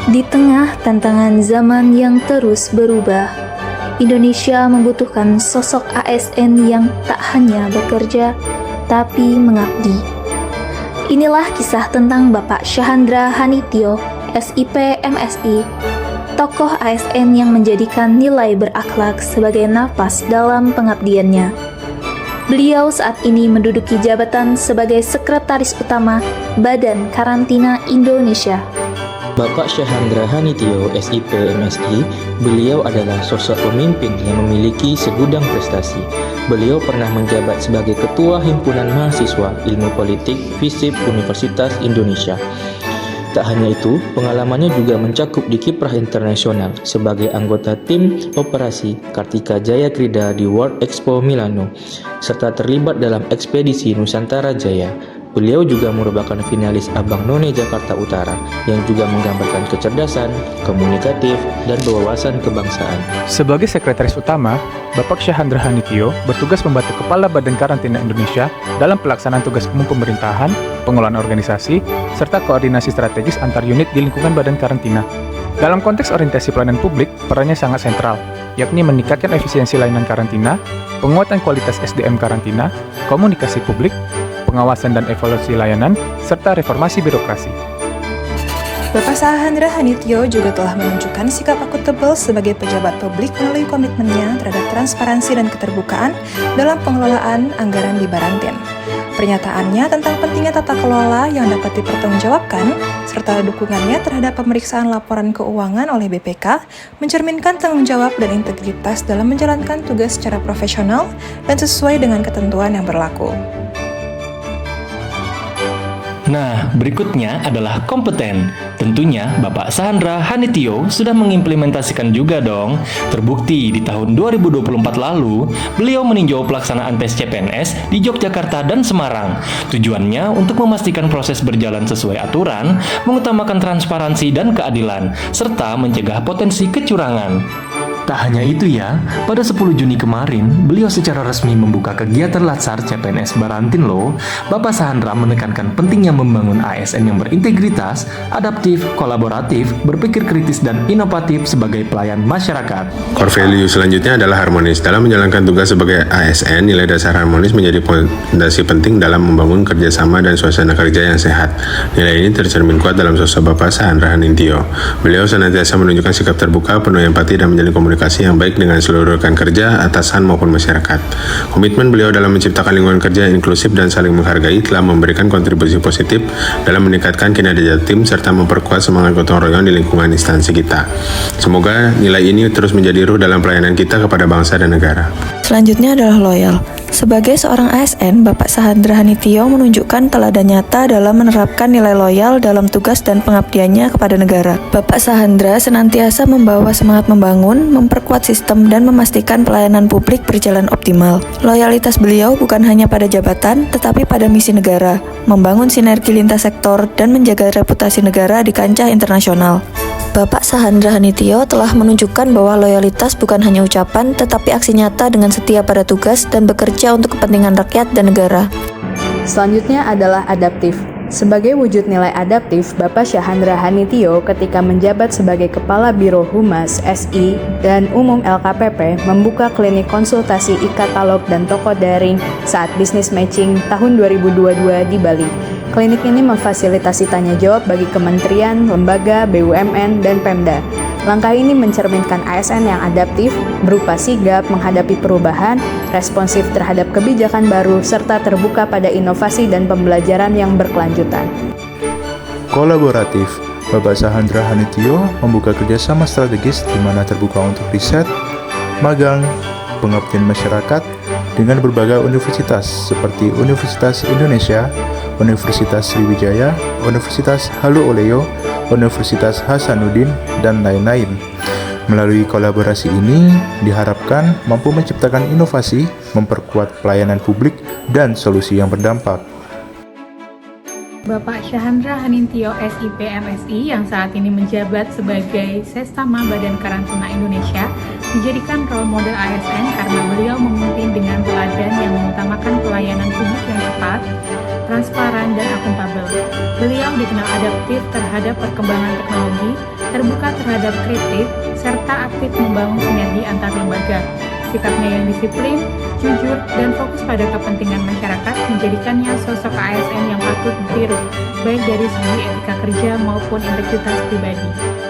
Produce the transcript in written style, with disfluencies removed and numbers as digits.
Di tengah tantangan zaman yang terus berubah, Indonesia membutuhkan sosok ASN yang tak hanya bekerja, tapi mengabdi. Inilah kisah tentang Bapak Syahandra Hanitio, SIP MSI, tokoh ASN yang menjadikan nilai berakhlak sebagai nafas dalam pengabdiannya. Beliau saat ini menduduki jabatan sebagai Sekretaris Utama Badan Karantina Indonesia. Bapak Syahandra Hanitio, SIP MSI, beliau adalah sosok pemimpin yang memiliki segudang prestasi. Beliau pernah menjabat sebagai Ketua Himpunan Mahasiswa Ilmu Politik FISIP Universitas Indonesia. Tak hanya itu, pengalamannya juga mencakup di kiprah internasional sebagai anggota tim operasi Kartika Jaya Krida di World Expo Milano, serta terlibat dalam ekspedisi Nusantara Jaya. Beliau juga merupakan finalis Abang None Jakarta Utara yang juga menggambarkan kecerdasan, komunikatif, dan wawasan kebangsaan. Sebagai Sekretaris Utama, Bapak Syahandra Hanitio bertugas membantu Kepala Badan Karantina Indonesia dalam pelaksanaan tugas umum pemerintahan, pengelolaan organisasi, serta koordinasi strategis antar unit di lingkungan Badan Karantina. Dalam konteks orientasi pelayanan publik, perannya sangat sentral, yakni meningkatkan efisiensi layanan karantina, penguatan kualitas SDM karantina, komunikasi publik, pengawasan dan evaluasi layanan, serta reformasi birokrasi. Bapak Syahandra Hanitio juga telah menunjukkan sikap akuntabel sebagai pejabat publik melalui komitmennya terhadap transparansi dan keterbukaan dalam pengelolaan anggaran di Barantin. Pernyataannya tentang pentingnya tata kelola yang dapat dipertanggungjawabkan, serta dukungannya terhadap pemeriksaan laporan keuangan oleh BPK, mencerminkan tanggung jawab dan integritas dalam menjalankan tugas secara profesional dan sesuai dengan ketentuan yang berlaku. Nah, berikutnya adalah kompeten. Tentunya Bapak Syahandra Hanitio sudah mengimplementasikan juga dong. Terbukti di tahun 2024 lalu, beliau meninjau pelaksanaan tes CPNS di Yogyakarta dan Semarang. Tujuannya untuk memastikan proses berjalan sesuai aturan, mengutamakan transparansi dan keadilan, serta mencegah potensi kecurangan. Tak hanya itu ya, pada 10 Juni kemarin, beliau secara resmi membuka kegiatan Latsar CPNS Barantin loh. Bapak Syahandra menekankan pentingnya membangun ASN yang berintegritas, adaptif, kolaboratif, berpikir kritis dan inovatif sebagai pelayan masyarakat. Core value selanjutnya adalah harmonis. Dalam menjalankan tugas sebagai ASN, nilai dasar harmonis menjadi fondasi penting dalam membangun kerjasama dan suasana kerja yang sehat. Nilai ini tercermin kuat dalam sosok Bapak Syahandra Hanitio. Beliau senantiasa menunjukkan sikap terbuka, penuh empati, dan menjalin komunikasi yang baik dengan seluruh rekan kerja, atasan maupun masyarakat. Komitmen beliau dalam menciptakan lingkungan kerja inklusif dan saling menghargai telah memberikan kontribusi positif dalam meningkatkan kinerja tim serta memperkuat semangat gotong royong di lingkungan instansi kita. Semoga nilai ini terus menjadi ruh dalam pelayanan kita kepada bangsa dan negara. Selanjutnya adalah loyal. Sebagai seorang ASN, Bapak Syahandra Hanitio menunjukkan teladan nyata dalam menerapkan nilai loyal dalam tugas dan pengabdiannya kepada negara. Bapak Syahandra senantiasa membawa semangat membangun, memperkuat sistem, dan memastikan pelayanan publik berjalan optimal. Loyalitas beliau bukan hanya pada jabatan, tetapi pada misi negara, membangun sinergi lintas sektor, dan menjaga reputasi negara di kancah internasional. Bapak Syahandra Hanitio telah menunjukkan bahwa loyalitas bukan hanya ucapan, tetapi aksi nyata dengan setia pada tugas dan bekerja untuk kepentingan rakyat dan negara. Selanjutnya adalah adaptif. Sebagai wujud nilai adaptif, Bapak Syahandra Hanitio ketika menjabat sebagai Kepala Biro Humas SI dan Umum LKPP membuka klinik konsultasi e-katalog dan toko daring saat bisnis matching tahun 2022 di Bali. Klinik ini memfasilitasi tanya jawab bagi kementerian, lembaga, BUMN, dan Pemda. Langkah ini mencerminkan ASN yang adaptif, berupa sigap menghadapi perubahan, responsif terhadap kebijakan baru, serta terbuka pada inovasi dan pembelajaran yang berkelanjutan. Kolaboratif. Bapak Syahandra Hanitio membuka kerjasama strategis di mana terbuka untuk riset, magang, pengabdian masyarakat dengan berbagai universitas seperti Universitas Indonesia, Universitas Sriwijaya, Universitas Halu Oleo, Universitas Hasanuddin, dan lain-lain. Melalui kolaborasi ini diharapkan mampu menciptakan inovasi, memperkuat pelayanan publik, dan solusi yang berdampak. Bapak Syahandra Hanitio SIP MSI yang saat ini menjabat sebagai Sestama Badan Karantina Indonesia dijadikan role model ASN karena beliau memimpin dengan teladan yang mengutamakan pelayanan publik yang cepat, transparan, dan akuntabel. Beliau dikenal adaptif terhadap perkembangan teknologi, terbuka terhadap kritik, serta aktif membangun sinergi antar lembaga. Sikapnya yang disiplin, jujur, dan fokus pada kepentingan masyarakat menjadikannya sosok ASN yang patut ditiru, baik dari segi etika kerja maupun integritas pribadi.